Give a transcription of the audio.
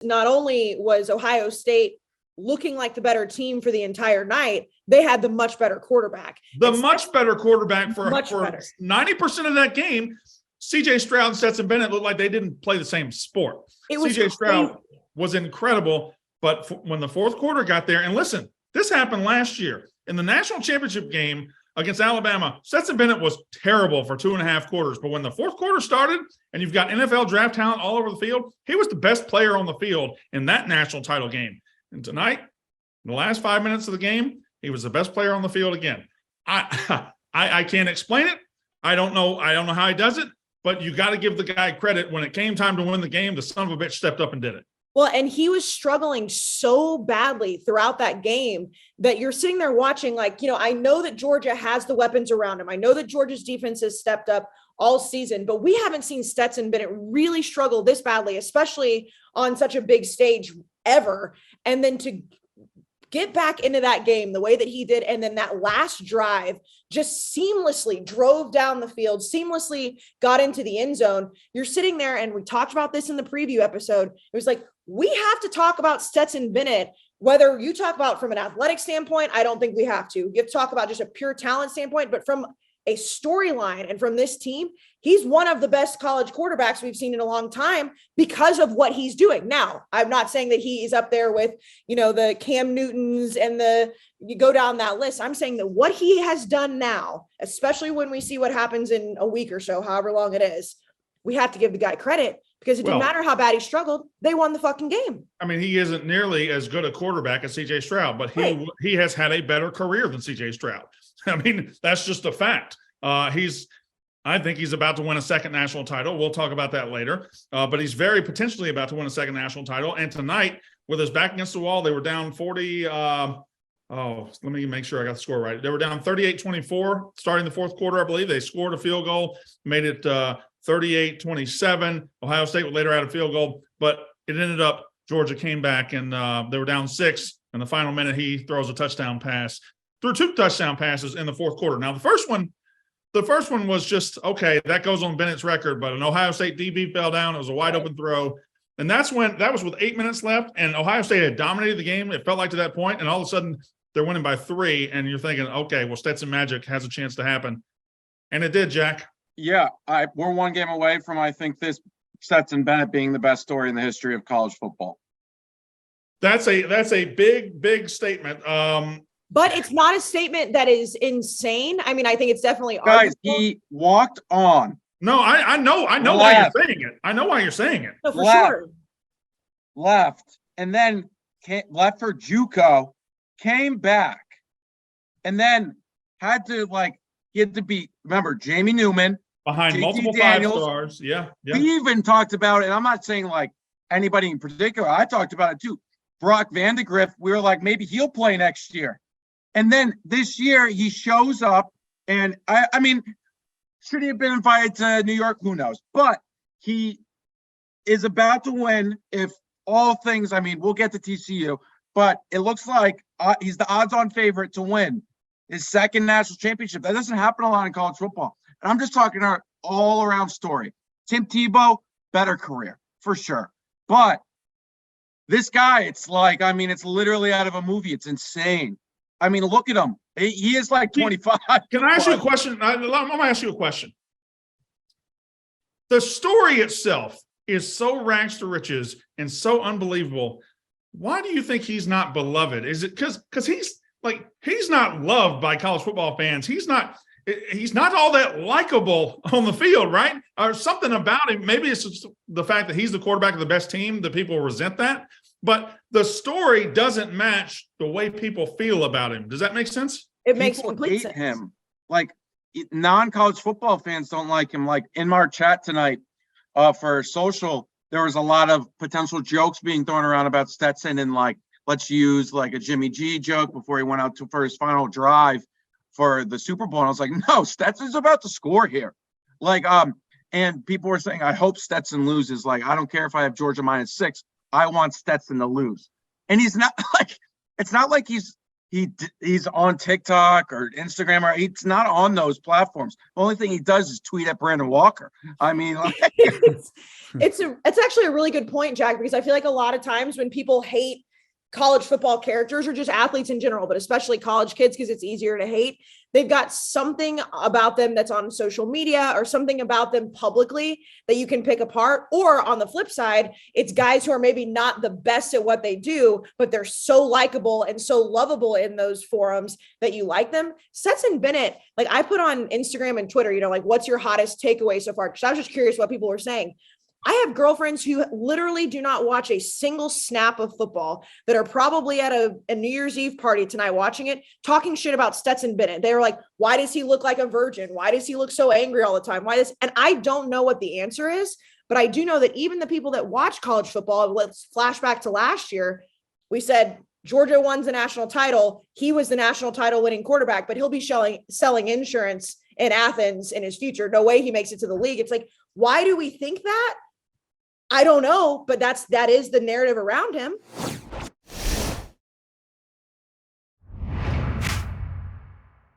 Not only was Ohio State looking like the better team for the entire night, they had the much better quarterback. Much better quarterback for 90% of that game. CJ Stroud and Stetson Bennett looked like they didn't play the same sport. CJ Stroud was incredible, but when the fourth quarter got there, and listen, this happened last year in the national championship game against Alabama. Stetson Bennett was terrible for 2.5 quarters, but when the fourth quarter started and you've got NFL draft talent all over the field, he was the best player on the field in that national title game. And tonight, in the last 5 minutes of the game, he was the best player on the field again. I can't explain it. I don't know how he does it, but you got to give the guy credit. When it came time to win the game, the son of a bitch stepped up and did it. Well, and he was struggling so badly throughout that game that you're sitting there watching, like, I know that Georgia has the weapons around him. I know that Georgia's defense has stepped up all season, but we haven't seen Stetson Bennett really struggle this badly, especially on such a big stage ever. And then to get back into that game the way that he did, and then that last drive just seamlessly drove down the field, seamlessly got into the end zone. You're sitting there, and we talked about this in the preview episode. It was like, we have to talk about Stetson Bennett, whether you talk about from an athletic standpoint. I don't think we have to. You have to talk about just a pure talent standpoint, but from a storyline and from this team, he's one of the best college quarterbacks we've seen in a long time because of what he's doing. Now, I'm not saying that he is up there with, the Cam Newtons and you go down that list. I'm saying that what he has done now, especially when we see what happens in a week or so, however long it is, we have to give the guy credit because it didn't matter how bad he struggled. They won the fucking game. I mean, he isn't nearly as good a quarterback as CJ Stroud, but he has had a better career than CJ Stroud. I mean, that's just a fact. I think he's about to win a second national title. We'll talk about that later. But he's very potentially about to win a second national title. And tonight, with his back against the wall, they were down 40. Let me make sure I got the score right. They were down 38-24 starting the fourth quarter, I believe. They scored a field goal, made it 38-27. Ohio State would later add a field goal, but it ended up Georgia came back and they were down 6. In the final minute, he throws a touchdown pass. Threw 2 touchdown passes in the fourth quarter. Now, the first one was just, okay, that goes on Bennett's record, but an Ohio State DB fell down. It was a wide open throw. And that was with 8 minutes left, and Ohio State had dominated the game. It felt like to that point, and all of a sudden they're winning by 3, and you're thinking, okay, well, Stetson Magic has a chance to happen. And it did, Jack. Yeah, we're one game away from, I think, this Stetson Bennett being the best story in the history of college football. That's a big, big statement. But it's not a statement that is insane. I mean, I think it's definitely guys. He walked on. No, I know why you're saying it. I know why you're saying it. No, for sure. Left, and then left for JUCO, came back, and then he had to beat. Remember, Jamie Newman behind JT multiple Daniels. 5 stars. Yeah. We even talked about it. And I'm not saying anybody in particular. I talked about it too. Brock Vandegrift. We were like, maybe he'll play next year. And then this year he shows up, and I mean, should he have been invited to New York? Who knows? But he is about to win if all things, I mean, we'll get to TCU, but it looks like he's the odds-on favorite to win his second national championship. That doesn't happen a lot in college football. And I'm just talking our all-around story. Tim Tebow, better career, for sure. But this guy, it's literally out of a movie. It's insane. I mean, look at him. He is 25. Can I ask you a question? I'm going to ask you a question. The story itself is so rags to riches and so unbelievable. Why do you think he's not beloved? Is it because he's not loved by college football fans? He's not all that likable on the field, right? Or something about him. Maybe it's just the fact that he's the quarterback of the best team that people resent that. But the story doesn't match the way people feel about him. Does that make sense? It makes complete sense. Him. Non-college football fans don't like him. In our chat tonight for social, there was a lot of potential jokes being thrown around about Stetson and let's use a Jimmy G joke before he went out for his final drive for the Super Bowl. And I was like, no, Stetson's about to score here. And people were saying, I hope Stetson loses. I don't care if I have Georgia -6. I want Stetson to lose. And he's not it's not like he's he's on TikTok or Instagram, or he's not on those platforms. The only thing he does is tweet at Brandon Walker. I mean, like, it's actually a really good point, Jack, because I feel like a lot of times when people hate college football characters or just athletes in general, but especially college kids, because it's easier to hate, they've got something about them that's on social media or something about them publicly that you can pick apart. Or on the flip side, it's guys who are maybe not the best at what they do, but they're so likable and so lovable in those forums that you like them. Stetson Bennett, like I put on Instagram and Twitter, like, what's your hottest takeaway so far? Because I was just curious what people were saying. I have girlfriends who literally do not watch a single snap of football that are probably at a New Year's Eve party tonight watching it, talking shit about Stetson Bennett. They were like, why does he look like a virgin? Why does he look so angry all the time? And I don't know what the answer is, but I do know that even the people that watch college football, let's flash back to last year, we said Georgia won the national title. He was the national title winning quarterback, but he'll be selling insurance in Athens in his future. No way he makes it to the league. It's like, why do we think that? I don't know, but that is the narrative around him.